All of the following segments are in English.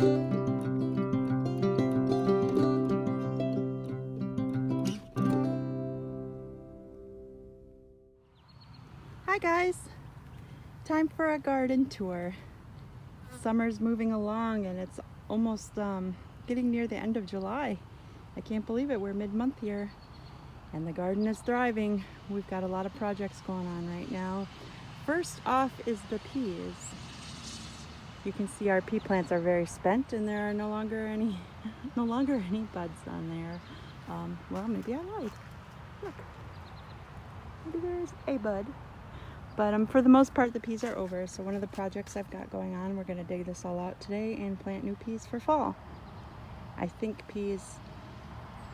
Hi guys, time for a garden tour. Summer's moving along and it's almost getting near the end of July. I can't believe it, we're mid-month here and the garden is thriving. We've got a lot of projects going on right now. First off is the peas. You can see our pea plants are very spent and there are no longer any buds on there. Well, maybe I lied. Look, maybe there's a bud. But for the most part, the peas are over. So one of the projects I've got going on, we're going to dig this all out today and plant new peas for fall. I think peas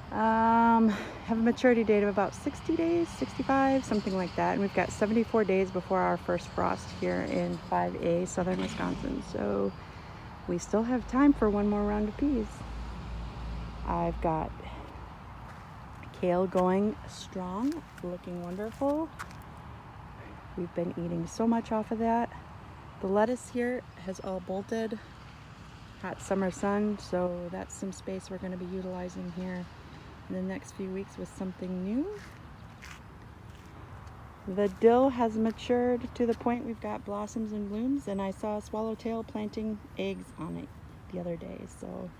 have a maturity date of about 60 days, 65, something like that. And we've got 74 days before our first frost here in 5A, southern Wisconsin. So we still have time for one more round of peas. I've got kale going strong, looking wonderful. We've been eating so much off of that. The lettuce here has all bolted. Hot summer sun, so that's some space we're going to be utilizing here in the next few weeks with something new. The dill has matured to the point we've got blossoms and blooms, and I saw a swallowtail planting eggs on it the other day. So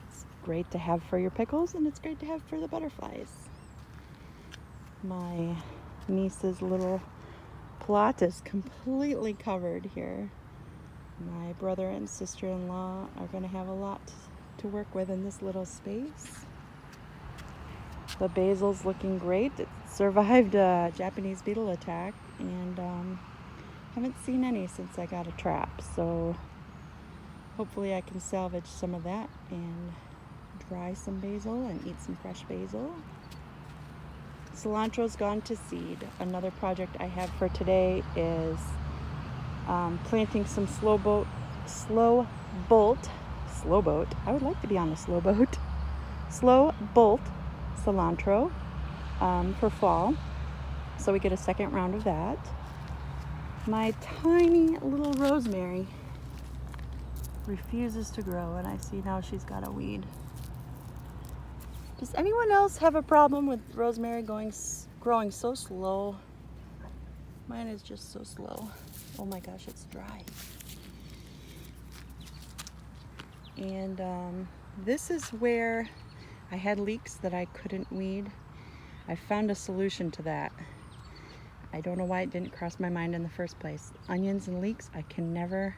it's great to have for your pickles, and it's great to have for the butterflies. My niece's little plot is completely covered here. My brother and sister-in-law are going to have a lot to work with in this little space. The basil's looking great. It survived a Japanese beetle attack and haven't seen any since I got a trap, so hopefully I can salvage some of that and dry some basil and eat some fresh basil. Cilantro's gone to seed. Another project I have for today is planting some slow boat. I would like to be on a slow boat. Slow bolt cilantro for fall. So we get a second round of that. My tiny little rosemary refuses to grow, and I see now she's got a weed. Does anyone else have a problem with rosemary growing so slow? Mine is just so slow. Oh my gosh, it's dry. And this is where I had leeks that I couldn't weed. I found a solution to that. I don't know why it didn't cross my mind in the first place. Onions and leeks, I can never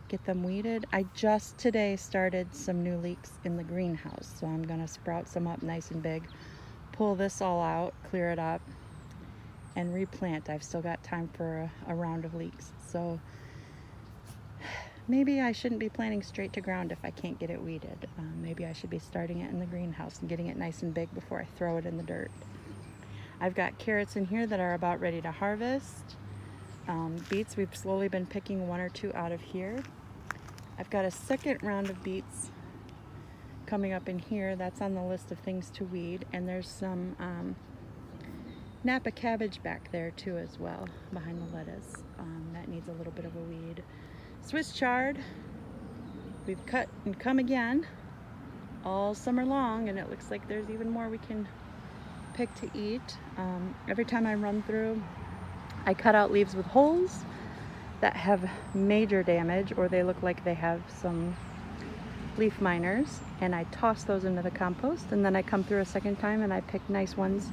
get them weeded. I just today started some new leeks in the greenhouse, so I'm gonna sprout some up nice and big, pull this all out, clear it up, and replant. I've still got time for a round of leeks, so maybe I shouldn't be planting straight to ground if I can't get it weeded. Maybe I should be starting it in the greenhouse and getting it nice and big before I throw it in the dirt. I've got carrots in here that are about ready to harvest. Beets, we've slowly been picking one or two out of here. I've got a second round of beets coming up in here. That's on the list of things to weed. And there's some Napa cabbage back there too as well, behind the lettuce. That needs a little bit of a weed. Swiss chard, we've cut and come again all summer long, and it looks like there's even more we can pick to eat. Every time I run through, I cut out leaves with holes that have major damage, or they look like they have some leaf miners, and I toss those into the compost, and then I come through a second time and I pick nice ones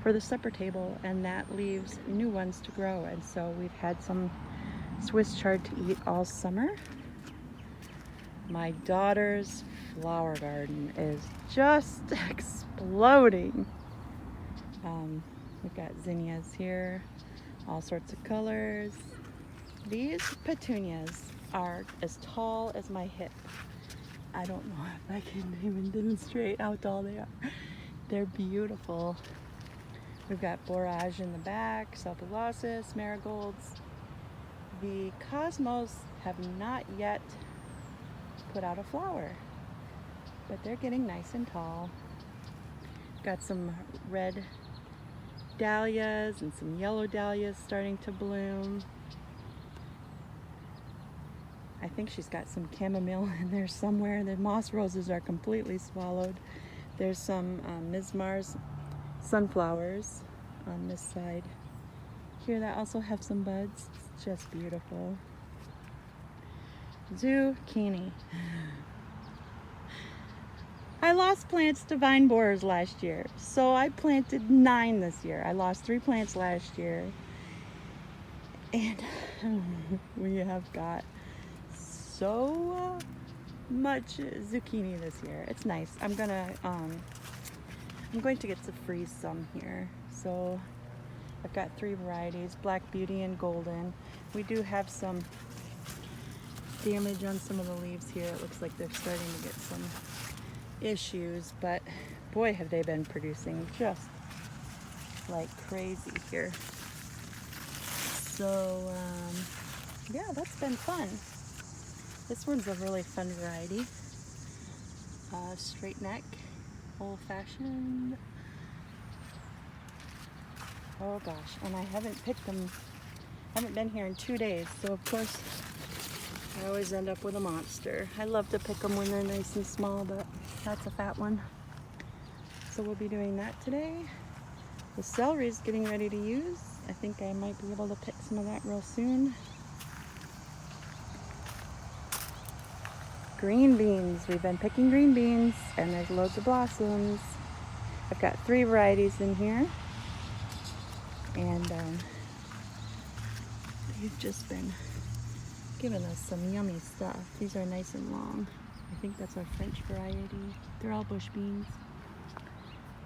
for the supper table, and that leaves new ones to grow. And so we've had some Swiss chard to eat all summer. My daughter's flower garden is just exploding. We've got zinnias here, all sorts of colors. These petunias are as tall as my hip. I don't know if I can even demonstrate how tall they are. They're beautiful. We've got borage in the back, Sulpulossus, marigolds. The cosmos have not yet put out a flower, but they're getting nice and tall. Got some red dahlias and some yellow dahlias starting to bloom. I think think she's got some chamomile in there somewhere. The moss roses are completely swallowed. There's some Midsummer's sunflowers on this side. Here that also have some buds. It's just beautiful. Zucchini. I lost plants to vine borers last year, so I planted 9 this year. I lost 3 plants last year, and we have got so much zucchini this year. It's nice. I'm going to get to freeze some here. So I've got 3 varieties: Black Beauty and Golden. We do have some damage on some of the leaves here. It looks like they're starting to get some issues, but boy, have they been producing just like crazy here. So yeah, that's been fun. This one's a really fun variety. Straight neck, old-fashioned. Oh gosh, and I haven't picked them. I haven't been here in 2 days, so of course I always end up with a monster. I love to pick them when they're nice and small, but that's a fat one. So we'll be doing that today. The celery's getting ready to use. I think I might be able to pick some of that real soon. Green beans. We've been picking green beans, and there's loads of blossoms. I've got 3 varieties in here, and they've just been giving us some yummy stuff. These are nice and long. I think that's our French variety. They're all bush beans.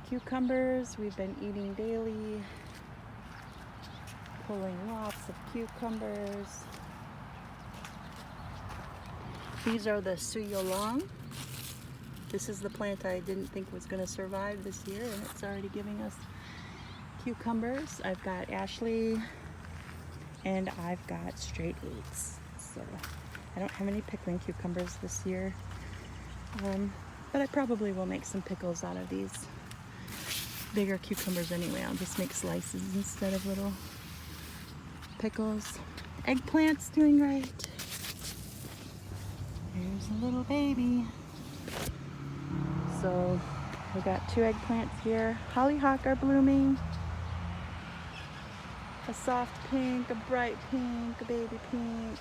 Cucumbers, we've been eating daily. Pulling lots of cucumbers. These are the Suyolong. This is the plant I didn't think was going to survive this year, and it's already giving us cucumbers. I've got Ashley, and I've got straight 8s. So I don't have any pickling cucumbers this year, but I probably will make some pickles out of these bigger cucumbers anyway. I'll just make slices instead of little pickles. Eggplant's doing right. Here's a little baby. So we got 2 eggplants here. Hollyhock are blooming. A soft pink, a bright pink, a baby pink.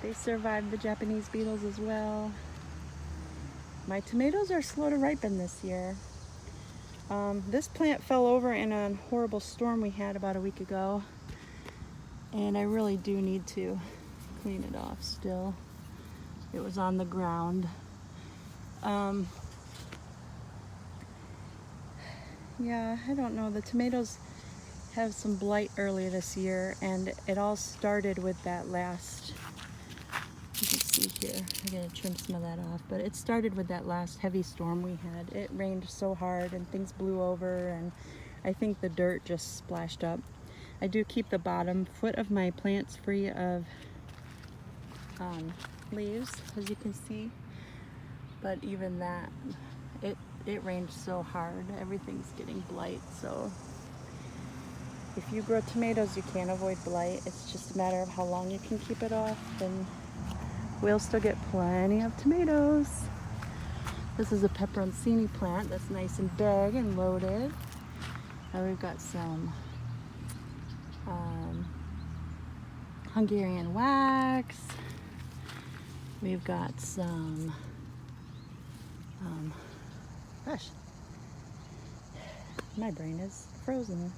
They survived the Japanese beetles as well. My tomatoes are slow to ripen this year. This plant fell over in a horrible storm we had about a week ago, and I really do need to clean it off still. It was on the ground. Yeah, I don't know. The tomatoes have some blight early this year, and it all started with that last, you can see here, I'm gonna trim some of that off, but it started with that last heavy storm we had. It rained so hard and things blew over, and I think the dirt just splashed up. I do keep the bottom foot of my plants free of leaves, as you can see, but even that, it rained so hard, everything's getting blight. So if you grow tomatoes, you can't avoid blight. It's just a matter of how long you can keep it off, and we'll still get plenty of tomatoes. This is a peperoncini plant that's nice and big and loaded. And we've got some Hungarian wax. We've got some, gosh, my brain is frozen.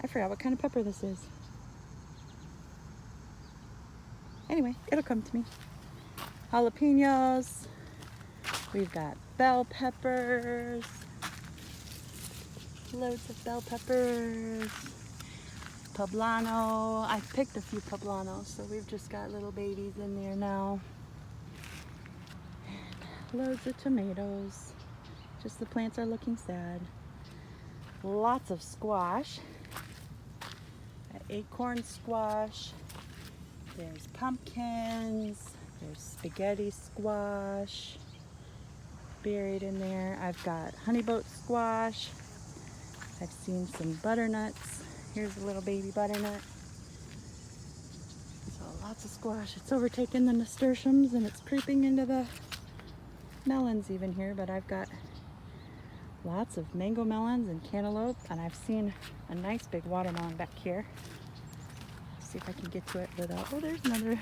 I forgot what kind of pepper this is. Anyway, it'll come to me. Jalapenos. We've got bell peppers. Loads of bell peppers. Poblano. I picked a few poblanos, so we've just got little babies in there now. And loads of tomatoes. Just the plants are looking sad. Lots of squash. Acorn squash. There's pumpkins. There's spaghetti squash buried in there. I've got honeyboat squash. I've seen some butternuts. Here's a little baby butternut. So lots of squash. It's overtaken the nasturtiums and it's creeping into the melons even here, but I've got lots of mango melons and cantaloupe, and I've seen a nice big watermelon back here. Let's see if I can get to it without, oh, there's another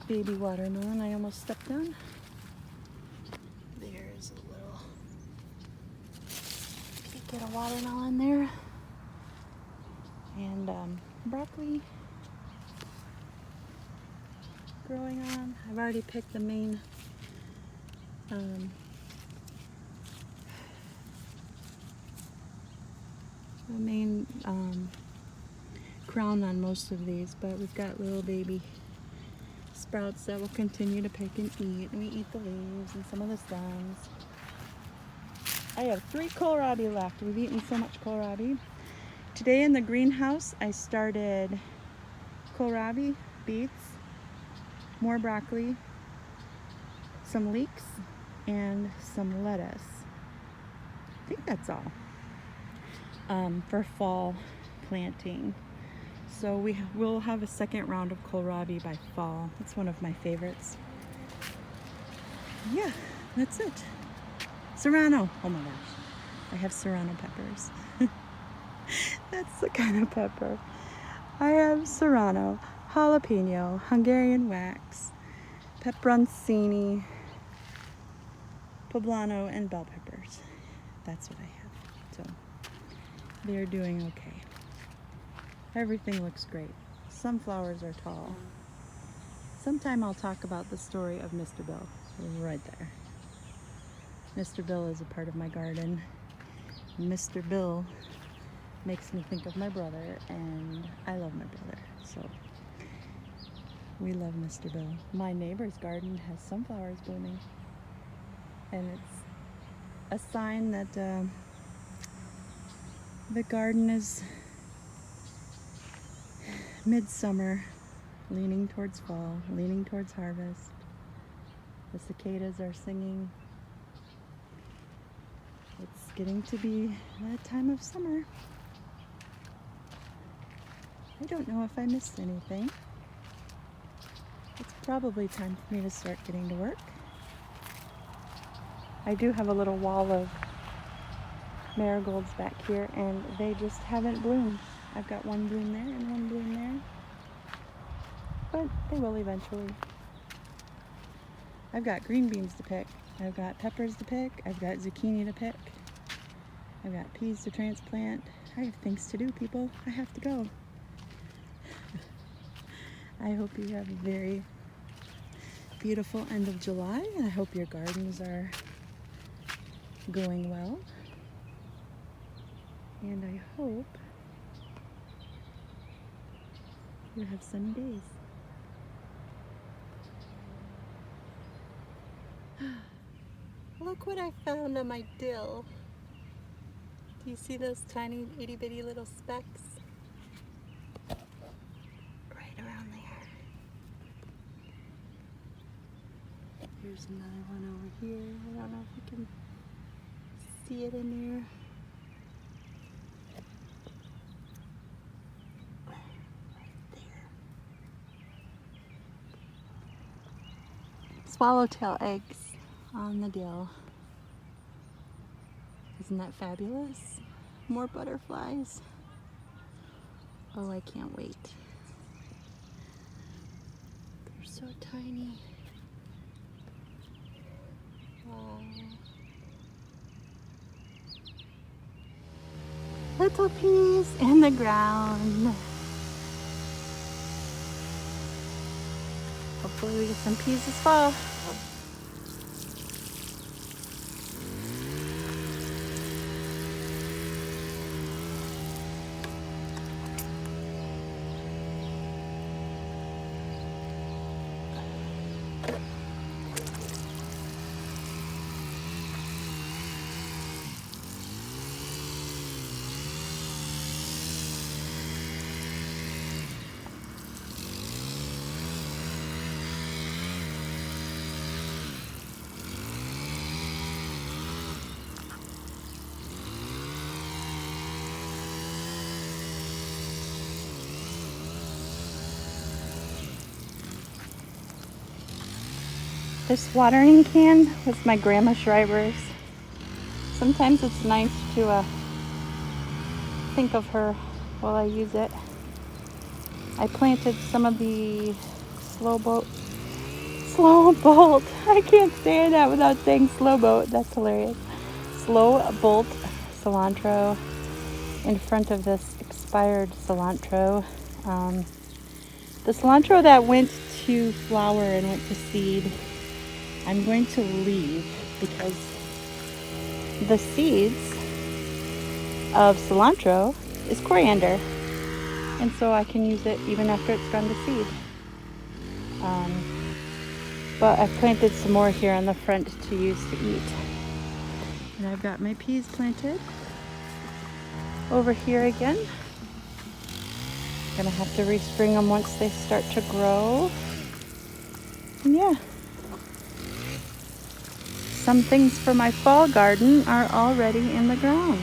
baby watermelon I almost stepped on. There's a little, get a watermelon there. And broccoli growing on. I've already picked the main crown on most of these, but we've got little baby sprouts that we'll continue to pick and eat. And we eat the leaves and some of the stems. I have 3 kohlrabi left. We've eaten so much kohlrabi. Today in the greenhouse, I started kohlrabi, beets, more broccoli, some leeks, and some lettuce. I think that's all for fall planting. So we'll have a second round of kohlrabi by fall. It's one of my favorites. Yeah, that's it. Serrano. Oh my gosh. I have serrano peppers. That's the kind of pepper. I have serrano, jalapeno, Hungarian wax, peperoncini, poblano, and bell peppers. That's what I have. So they're doing okay. Everything looks great. Sunflowers are tall. Sometime I'll talk about the story of Mr. Bill. Right there. Mr. Bill is a part of my garden. Mr. Bill makes me think of my brother, and I love my brother, so we love Mr. Bill. My neighbor's garden has sunflowers blooming, and it's a sign that the garden is midsummer, leaning towards fall, leaning towards harvest. The cicadas are singing. It's getting to be that time of summer. I don't know if I missed anything. It's probably time for me to start getting to work. I do have a little wall of marigolds back here, and they just haven't bloomed. I've got one bloom there and one bloom there, but they will eventually. I've got green beans to pick. I've got peppers to pick. I've got zucchini to pick. I've got peas to transplant. I have things to do, people. I have to go. I hope you have a very beautiful end of July, and I hope your gardens are going well. And I hope you have sunny days. Look what I found on my dill. Do you see those tiny itty bitty little specks? Right around there. Here's another one over here. I don't know if you can see it in there. Swallowtail eggs on the dill. Isn't that fabulous? More butterflies. Oh, I can't wait. They're so tiny. Wow. Little peas in the ground. Hopefully we get some peas this fall. This watering can was my Grandma Shriver's. Sometimes it's nice to think of her while I use it. I planted some of the slow bolt. I can't say that without saying slow boat. That's hilarious. Slow bolt cilantro in front of this expired cilantro. The cilantro that went to flower and went to seed, I'm going to leave because the seeds of cilantro is coriander, and so I can use it even after it's gone to seed. But I've planted some more here on the front to use to eat. And I've got my peas planted over here again. Gonna have to respring them once they start to grow. And yeah, some things for my fall garden are already in the ground.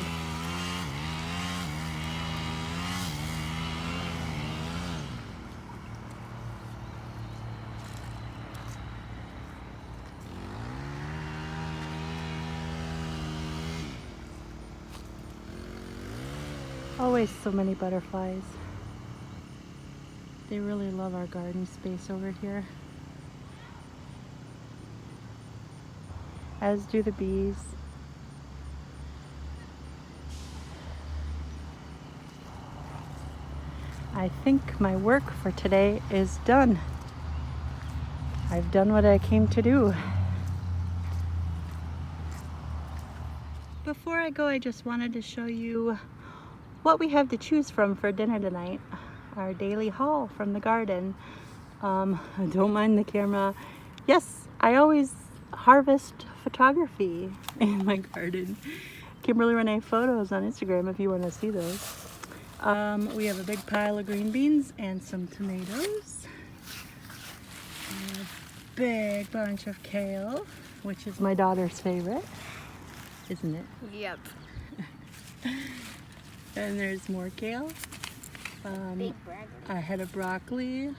Always so many butterflies. They really love our garden space over here. As do the bees. I think my work for today is done. I've done what I came to do. Before I go, I just wanted to show you what we have to choose from for dinner tonight. Our daily haul from the garden. Don't mind the camera. Yes, I always harvest photography in my garden. Kimberly Renee Photos on Instagram if you want to see those. We have a big pile of green beans and some tomatoes. And a big bunch of kale, which is my daughter's favorite, isn't it? Yep. And there's more kale. A head of broccoli,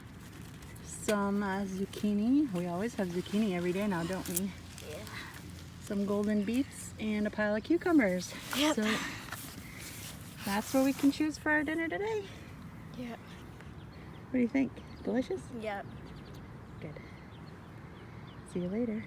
some zucchini. We always have zucchini every day now, don't we? Yeah. Some golden beets and a pile of cucumbers. Yep. So that's what we can choose for our dinner today. Yep. What do you think? Delicious? Yep. Good. See you later.